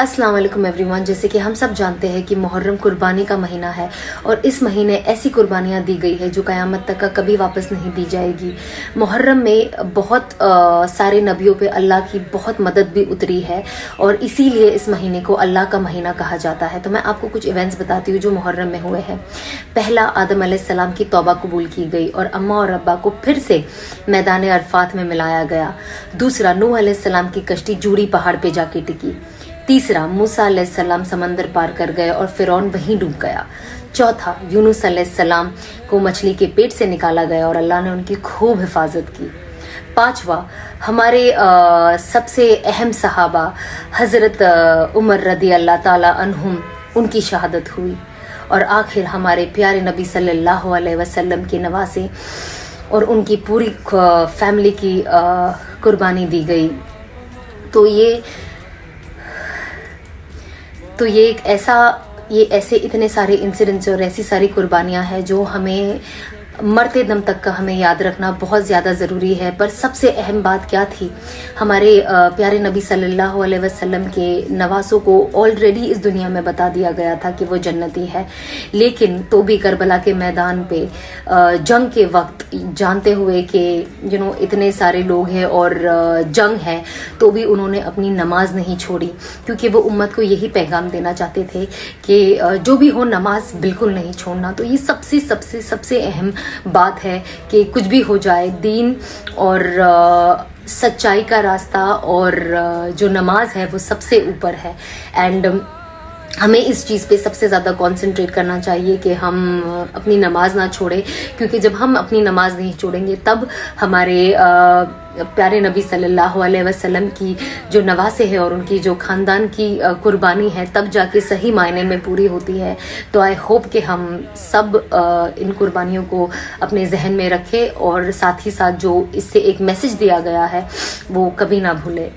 अस्सलाम वालेकुम एवरीवन। जैसे कि हम सब जानते हैं कि मुहर्रम कुर्बानी का महीना है और इस महीने ऐसी कुर्बानियाँ दी गई है जो क़यामत तक का कभी वापस नहीं दी जाएगी। मुहर्रम में बहुत सारे नबियों पे अल्लाह की बहुत मदद भी उतरी है और इसीलिए इस महीने को अल्लाह का महीना कहा जाता है। तो मैं आपको कुछ इवेंट्स बताती हूँ जो मुहर्रम में हुए हैं। पहला, आदम अलैहिस्सलाम की तौबा कबूल की गई और अम्मा और अब्बा को फिर से मैदान अरफात में मिलाया गया। दूसरा, नूह अलैहिस्सलाम की कश्ती जूड़ी पहाड़ पे जाके टिकी। तीसरा, मूसा अलैहिस्सलाम समंदर पार कर गए और फिरौन वहीं डूब गया। चौथा, यूनुस अलैहिस्सलाम को मछली के पेट से निकाला गया और अल्लाह ने उनकी खूब हिफाजत की। पांचवा, हमारे सबसे अहम सहाबा हज़रत उमर रदी अल्लाह ताला अन्हुम, उनकी शहादत हुई। और आखिर हमारे प्यारे नबी सल्लल्लाहु अलैहि वसल्लम के नवासे और उनकी पूरी फैमिली की कुर्बानी दी गई। तो ये एक ऐसे इतने सारे इंसिडेंट्स और ऐसी सारी कुर्बानियां हैं जो हमें मरते दम तक का हमें याद रखना बहुत ज़्यादा ज़रूरी है। पर सबसे अहम बात क्या थी, हमारे प्यारे नबी सल्लल्लाहु अलैहि वसल्लम के नवासों को ऑलरेडी इस दुनिया में बता दिया गया था कि वो जन्नती है, लेकिन तो भी करबला के मैदान पे जंग के वक्त जानते हुए कि इतने सारे लोग हैं और जंग है, तो भी उन्होंने अपनी नमाज नहीं छोड़ी, क्योंकि वो उम्मत को यही पैगाम देना चाहते थे कि जो भी हो नमाज बिल्कुल नहीं छोड़ना। तो ये सबसे सबसे सबसे अहम बात है कि कुछ भी हो जाए, दीन और सच्चाई का रास्ता और जो नमाज है वो सबसे ऊपर है। एंड हमें इस चीज़ पे सबसे ज़्यादा कंसंट्रेट करना चाहिए कि हम अपनी नमाज ना छोड़ें, क्योंकि जब हम अपनी नमाज नहीं छोड़ेंगे तब हमारे प्यारे नबी सल्लल्लाहु अलैहि वसल्लम की जो नवासे हैं और उनकी जो ख़ानदान की कुर्बानी है तब जाके सही मायने में पूरी होती है। तो आई होप कि हम सब इन कुर्बानियों को अपने जहन में रखें और साथ ही साथ जो इससे एक मैसेज दिया गया है वो कभी ना भूलें।